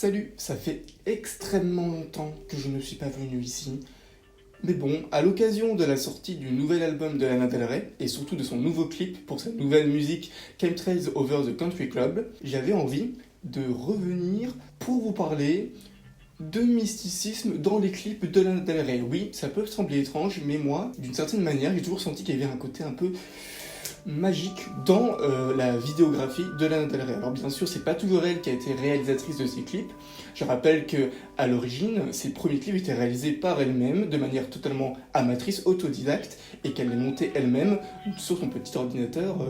Salut, ça fait extrêmement longtemps que je ne suis pas venu ici. Mais bon, à l'occasion de la sortie du nouvel album de Lana Del Rey, et surtout de son nouveau clip pour sa nouvelle musique Chemtrails Over the Country Club, j'avais envie de revenir pour vous parler de mysticisme dans les clips de Lana Del Rey. Oui, ça peut sembler étrange, mais moi, d'une certaine manière, j'ai toujours senti qu'il y avait un côté un peu magique dans la vidéographie de Lana Del Rey. Alors bien sûr, c'est pas toujours elle qui a été réalisatrice de ces clips. Je rappelle que à l'origine, ses premiers clips étaient réalisés par elle-même, de manière totalement amatrice, autodidacte, et qu'elle les montait elle-même sur son petit ordinateur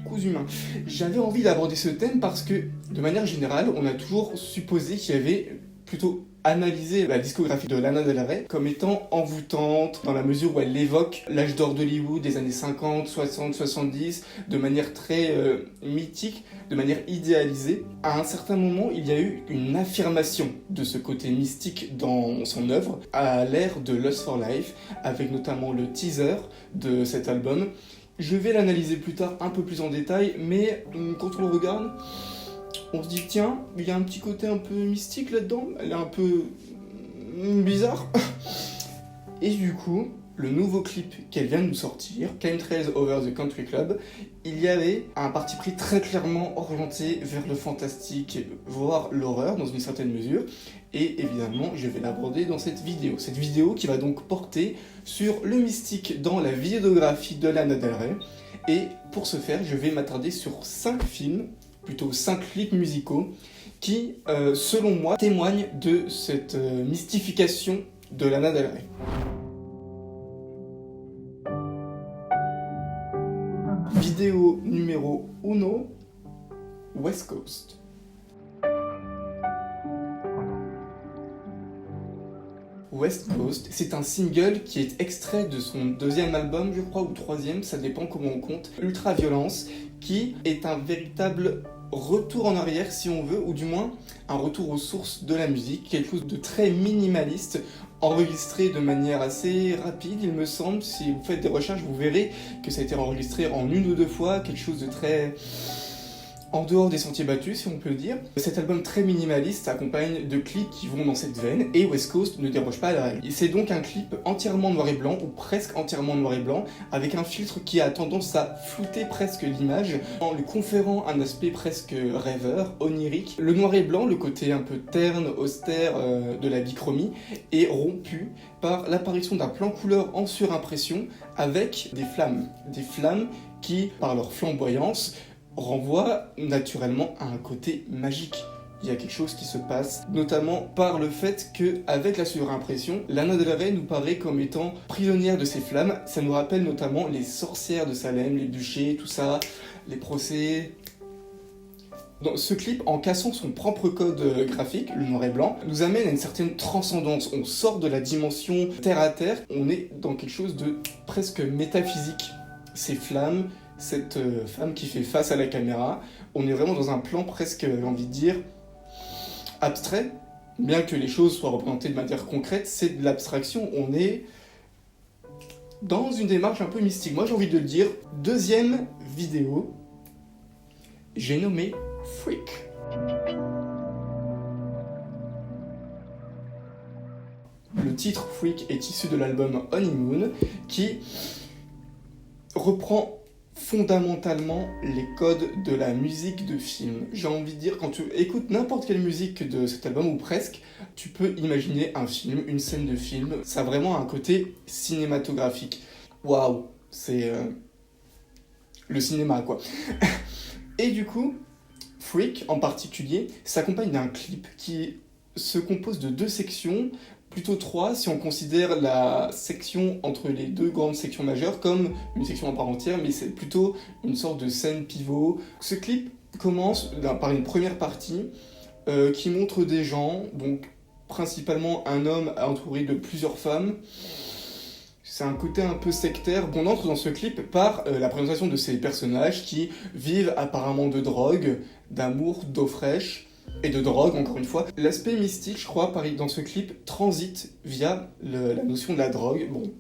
cousu main. J'avais envie d'aborder ce thème parce que, de manière générale, on a toujours supposé qu'il y avait plutôt analyser la discographie de Lana Del Rey comme étant envoûtante dans la mesure où elle évoque l'âge d'or d'Hollywood des années 50, 60, 70 de manière très mythique, de manière idéalisée. À un certain moment, il y a eu une affirmation de ce côté mystique dans son œuvre à l'ère de Lust for Life, avec notamment le teaser de cet album. Je vais l'analyser plus tard un peu plus en détail, mais quand on le regarde, on se dit tiens, il y a un petit côté un peu mystique là-dedans, elle est un peu bizarre. Et du coup, le nouveau clip qu'elle vient de nous sortir, Chemtrails Over the Country Club, il y avait un parti pris très clairement orienté vers le fantastique, voire l'horreur dans une certaine mesure. Et évidemment, je vais l'aborder dans cette vidéo. Cette vidéo qui va donc porter sur le mystique dans la vidéographie de Lana Del Rey. Et pour ce faire, je vais m'attarder sur 5 films, plutôt 5 clips musicaux qui, selon moi, témoignent de cette mystification de Lana Del Rey. Vidéo numéro 1, West Coast. West Coast, c'est un single qui est extrait de son deuxième album, je crois, ou troisième, ça dépend comment on compte, Ultra Violence, qui est un véritable retour en arrière si on veut, ou du moins un retour aux sources de la musique, quelque chose de très minimaliste, enregistré de manière assez rapide, il me semble. Si vous faites des recherches, vous verrez que ça a été enregistré en 1 ou 2 fois, quelque chose de très en dehors des sentiers battus, si on peut le dire. Cet album très minimaliste s'accompagne de clips qui vont dans cette veine, et West Coast ne déroge pas à la règle. C'est donc un clip entièrement noir et blanc, ou presque entièrement noir et blanc, avec un filtre qui a tendance à flouter presque l'image, en lui conférant un aspect presque rêveur, onirique. Le noir et blanc, le côté un peu terne, austère de la bichromie, est rompu par l'apparition d'un plan couleur en surimpression, avec des flammes qui, par leur flamboyance, renvoie naturellement à un côté magique. Il y a quelque chose qui se passe, notamment par le fait qu'avec la surimpression, Lana Del Rey nous paraît comme étant prisonnière de ces flammes. Ça nous rappelle notamment les sorcières de Salem, les bûchers, tout ça, les procès. Dans ce clip, en cassant son propre code graphique, le noir et blanc, nous amène à une certaine transcendance. On sort de la dimension terre à terre, on est dans quelque chose de presque métaphysique. Ces flammes, cette femme qui fait face à la caméra, on est vraiment dans un plan presque, j'ai envie de dire, abstrait. Bien que les choses soient représentées de manière concrète, c'est de l'abstraction, on est dans une démarche un peu mystique. Moi j'ai envie de le dire, deuxième vidéo, j'ai nommé Freak. Le titre Freak est issu de l'album Honeymoon, qui reprend fondamentalement les codes de la musique de film. J'ai envie de dire, quand tu écoutes n'importe quelle musique de cet album, ou presque, tu peux imaginer un film, une scène de film. Ça a vraiment un côté cinématographique. Waouh, c'est le cinéma, quoi. Et du coup, Freak, en particulier, s'accompagne d'un clip qui se compose de 2 sections, plutôt 3 si on considère la section entre les 2 grandes sections majeures comme une section en part entière, mais c'est plutôt une sorte de scène pivot. Ce clip commence par une première partie qui montre des gens, donc principalement un homme entouré de plusieurs femmes. C'est un côté un peu sectaire. On entre dans ce clip par la présentation de ces personnages qui vivent apparemment de drogue, d'amour, d'eau fraîche, et de drogue, encore une fois. L'aspect mystique, je crois, dans ce clip, transite via la notion de la drogue. Bon,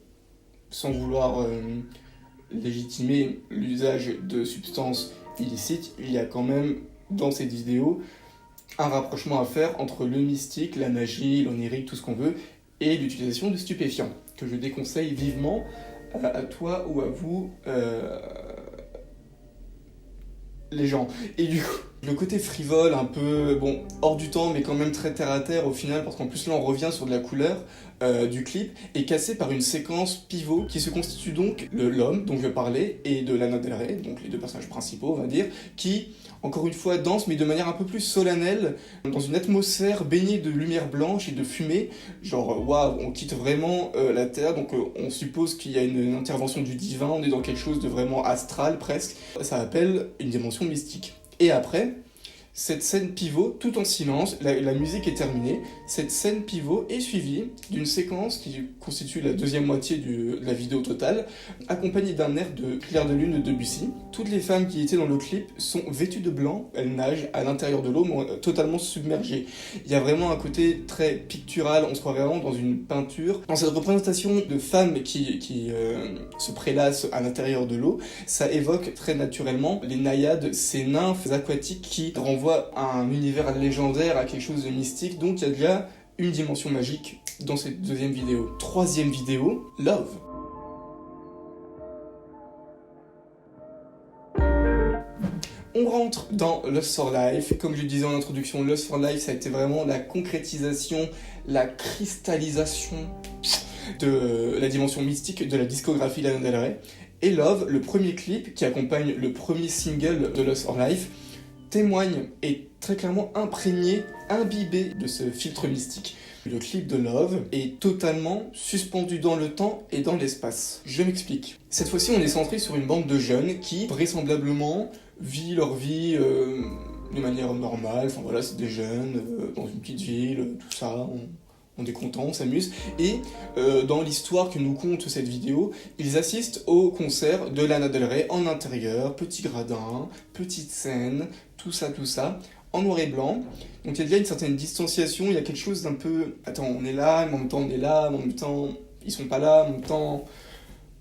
sans vouloir légitimer l'usage de substances illicites, il y a quand même, dans cette vidéo, un rapprochement à faire entre le mystique, la magie, l'onirique, tout ce qu'on veut, et l'utilisation de stupéfiants, que je déconseille vivement à toi ou à vous, les gens. Et du coup, le côté frivole, un peu, bon, hors du temps, mais quand même très terre-à-terre au final, parce qu'en plus là on revient sur de la couleur du clip, est cassé par une séquence pivot qui se constitue donc de l'homme dont je parlais et de Lana Del Rey, donc les deux personnages principaux on va dire, qui encore une fois dansent mais de manière un peu plus solennelle, dans une atmosphère baignée de lumière blanche et de fumée, genre waouh, on quitte vraiment la Terre, donc on suppose qu'il y a une intervention du divin, on est dans quelque chose de vraiment astral presque, ça appelle une dimension mystique. Et après, cette scène pivot, tout en silence, la musique est terminée, cette scène pivot est suivie d'une séquence qui constitue la deuxième moitié de la vidéo totale, accompagnée d'un air de Clair de Lune de Debussy. Toutes les femmes qui étaient dans le clip sont vêtues de blanc, elles nagent à l'intérieur de l'eau, totalement submergées. Il y a vraiment un côté très pictural, on se croit vraiment dans une peinture. Dans cette représentation de femmes qui se prélassent à l'intérieur de l'eau, ça évoque très naturellement les naïades, ces nymphes aquatiques qui renvoient à un univers légendaire, à quelque chose de mystique, donc il y a déjà une dimension magique dans cette deuxième vidéo. Troisième vidéo, Love. On rentre dans Lust for Life. Comme je le disais en introduction, Lust for Life, ça a été vraiment la concrétisation, la cristallisation de la dimension mystique de la discographie Lana Del Rey. Et Love, le premier clip qui accompagne le premier single de Lust for Life, témoigne et très clairement imprégné, imbibé de ce filtre mystique. Le clip de Love est totalement suspendu dans le temps et dans l'espace. Je m'explique. Cette fois-ci, on est centré sur une bande de jeunes qui, vraisemblablement, vit leur vie de manière normale. Enfin voilà, c'est des jeunes dans une petite ville, tout ça. On est content, on s'amuse. Et dans l'histoire que nous conte cette vidéo, ils assistent au concert de Lana Del Rey en intérieur, petit gradin, petite scène, tout ça, en noir et blanc. Donc il y a déjà une certaine distanciation, il y a quelque chose d'un peu... Attends, on est là, mais en même temps on est là, mais en même temps ils sont pas là, en même temps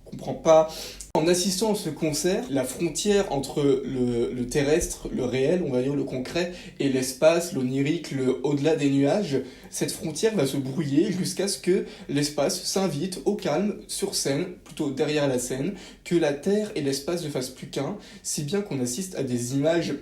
on comprend pas. En assistant à ce concert, la frontière entre le terrestre, le réel, on va dire le concret, et l'espace, l'onirique, le au-delà des nuages, cette frontière va se brouiller jusqu'à ce que l'espace s'invite au calme sur scène, plutôt derrière la scène, que la Terre et l'espace ne fassent plus qu'un, si bien qu'on assiste à des images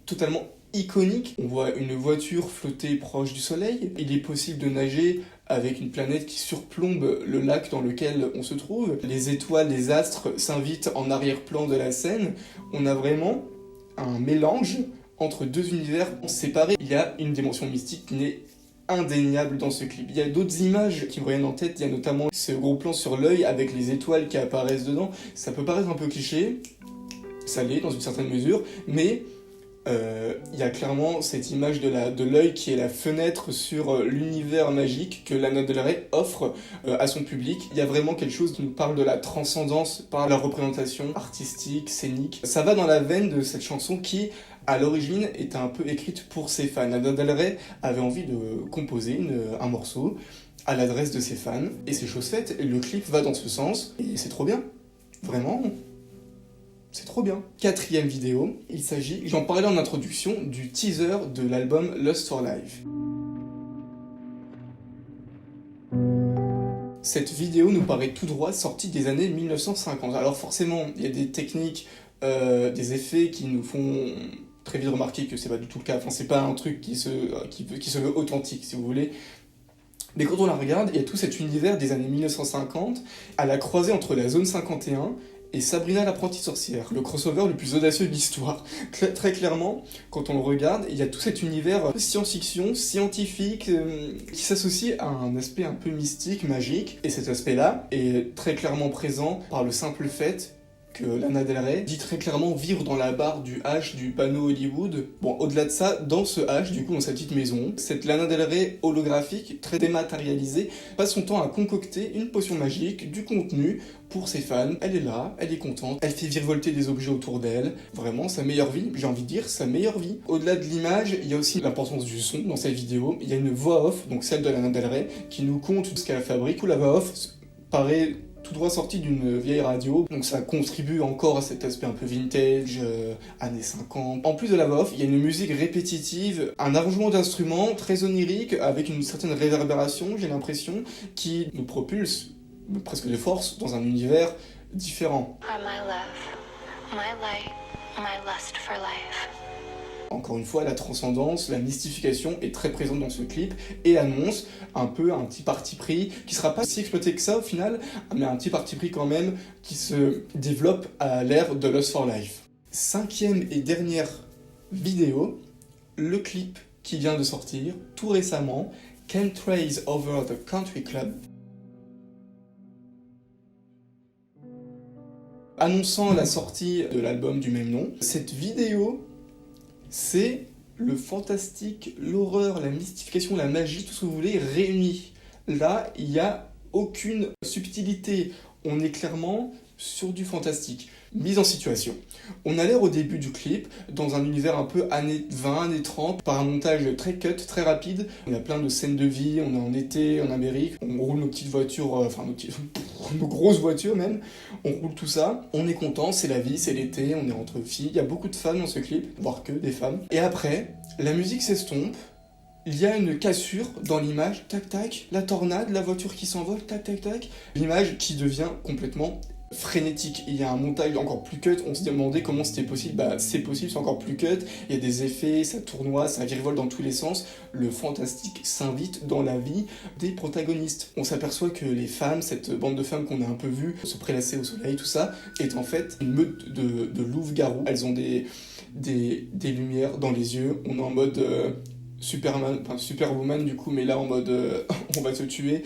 totalement iconiques. On voit une voiture flotter proche du soleil, il est possible de nager avec une planète qui surplombe le lac dans lequel on se trouve. Les étoiles, les astres s'invitent en arrière-plan de la scène. On a vraiment un mélange entre deux univers séparés. Il y a une dimension mystique qui n'est indéniable dans ce clip. Il y a d'autres images qui me reviennent en tête. Il y a notamment ce gros plan sur l'œil avec les étoiles qui apparaissent dedans. Ça peut paraître un peu cliché, ça l'est dans une certaine mesure, mais il y a clairement cette image de l'œil qui est la fenêtre sur l'univers magique que Lana Del Rey offre à son public. Il y a vraiment quelque chose qui nous parle de la transcendance par la représentation artistique, scénique. Ça va dans la veine de cette chanson qui, à l'origine, était un peu écrite pour ses fans. Lana Del Rey avait envie de composer un morceau à l'adresse de ses fans, et c'est chose faite, et le clip va dans ce sens, et c'est trop bien. Vraiment, c'est trop bien. Quatrième vidéo, il s'agit, j'en parlais en introduction, du teaser de l'album Lust for Life. Cette vidéo nous paraît tout droit sortie des années 1950. Alors forcément, il y a des techniques, des effets qui nous font très vite remarquer que c'est pas du tout le cas. Enfin, c'est pas un truc qui se veut authentique, si vous voulez. Mais quand on la regarde, il y a tout cet univers des années 1950, à la croisée entre la zone 51 et Sabrina l'apprentie sorcière, le crossover le plus audacieux de l'histoire. Très clairement, quand on le regarde, il y a tout cet univers science-fiction, scientifique, qui s'associe à un aspect un peu mystique, magique, et cet aspect-là est très clairement présent par le simple fait que Lana Del Rey dit très clairement vivre dans la barre du H du panneau Hollywood. Bon, au-delà de ça, dans ce H, du coup, dans sa petite maison, cette Lana Del Rey holographique, très dématérialisée, passe son temps à concocter une potion magique, du contenu pour ses fans. Elle est là, elle est contente, elle fait virevolter des objets autour d'elle. Vraiment, sa meilleure vie, j'ai envie de dire, sa meilleure vie. Au-delà de l'image, il y a aussi l'importance du son dans cette vidéo. Il y a une voix off, donc celle de Lana Del Rey, qui nous conte ce qu'elle fabrique, où la voix off paraît tout droit sorti d'une vieille radio, donc ça contribue encore à cet aspect un peu vintage, années 50. En plus de la voix off, il y a une musique répétitive, un arrangement d'instruments très onirique, avec une certaine réverbération, j'ai l'impression, qui nous propulse presque de force dans un univers différent. My love, my light, my lust for life. Encore une fois, la transcendance, la mystification est très présente dans ce clip et annonce un peu un petit parti pris qui sera pas si exploité que ça au final, mais un petit parti pris quand même qui se développe à l'ère de Lust for Life. 5e et dernière vidéo, le clip qui vient de sortir tout récemment, Chemtrails Over the Country Club. Annonçant la sortie de l'album du même nom, cette vidéo, c'est le fantastique, l'horreur, la mystification, la magie, tout ce que vous voulez, réunis. Là, il n'y a aucune subtilité. On est clairement sur du fantastique. Mise en situation. On a l'air au début du clip dans un univers un peu années 20, années 30, par un montage très cut, très rapide. On a plein de scènes de vie, on est en été, en Amérique, on roule nos petites voitures, nos grosses voitures même, on roule tout ça, on est content, c'est la vie, c'est l'été, on est entre filles, il y a beaucoup de femmes dans ce clip, voire que des femmes. Et après, la musique s'estompe, il y a une cassure dans l'image, tac tac, la tornade, la voiture qui s'envole, tac tac tac, l'image qui devient complètement frénétique. Il y a un montage encore plus cut, on se demandait comment c'était possible, bah c'est possible, c'est encore plus cut, il y a des effets, ça tournoie, ça virevolte dans tous les sens, le fantastique s'invite dans la vie des protagonistes. On s'aperçoit que les femmes, cette bande de femmes qu'on a un peu vue se prélasser au soleil, tout ça, est en fait une meute de loups-garous. Elles ont des lumières dans les yeux, on est en mode Superwoman du coup, mais là en mode on va se tuer.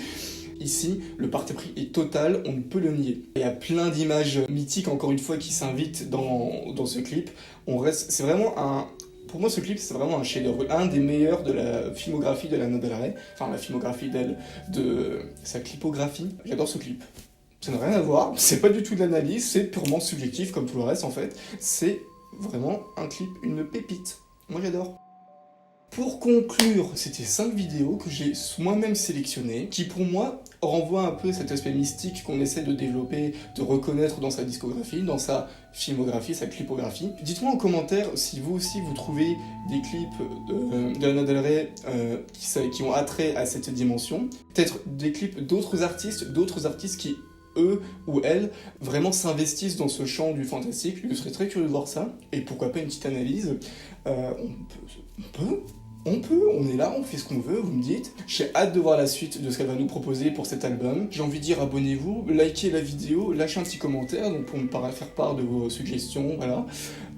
Ici, le parti pris est total, on ne peut le nier. Il y a plein d'images mythiques, encore une fois, qui s'invitent dans ce clip. C'est vraiment pour moi, ce clip, c'est vraiment un chef-d'œuvre, un des meilleurs de la filmographie de Lana Del Rey, enfin la filmographie d'elle, de sa clipographie. J'adore ce clip. Ça n'a rien à voir, c'est pas du tout de l'analyse, c'est purement subjectif, comme tout le reste en fait. C'est vraiment un clip, une pépite. Moi j'adore. Pour conclure, c'était 5 vidéos que j'ai moi-même sélectionnées, qui pour moi renvoient un peu cet aspect mystique qu'on essaie de développer, de reconnaître dans sa discographie, dans sa filmographie, sa clipographie. Dites-moi en commentaire si vous aussi vous trouvez des clips de Lana Del Rey qui ont attrait à cette dimension. Peut-être des clips d'autres artistes qui eux ou elles vraiment s'investissent dans ce champ du fantastique. Je serais très curieux de voir ça, et pourquoi pas une petite analyse. On est là, on fait ce qu'on veut, vous me dites. J'ai hâte de voir la suite de ce qu'elle va nous proposer pour cet album. J'ai envie de dire abonnez-vous, likez la vidéo, lâchez un petit commentaire donc pour me faire part de vos suggestions, voilà.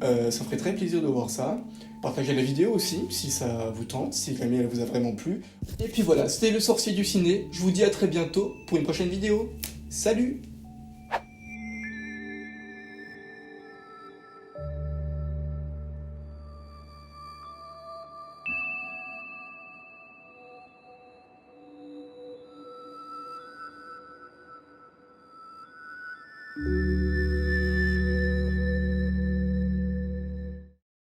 Ça me ferait très plaisir de voir ça. Partagez la vidéo aussi, si ça vous tente, si jamais elle vous a vraiment plu. Et puis voilà, c'était le sorcier du ciné. Je vous dis à très bientôt pour une prochaine vidéo. Salut!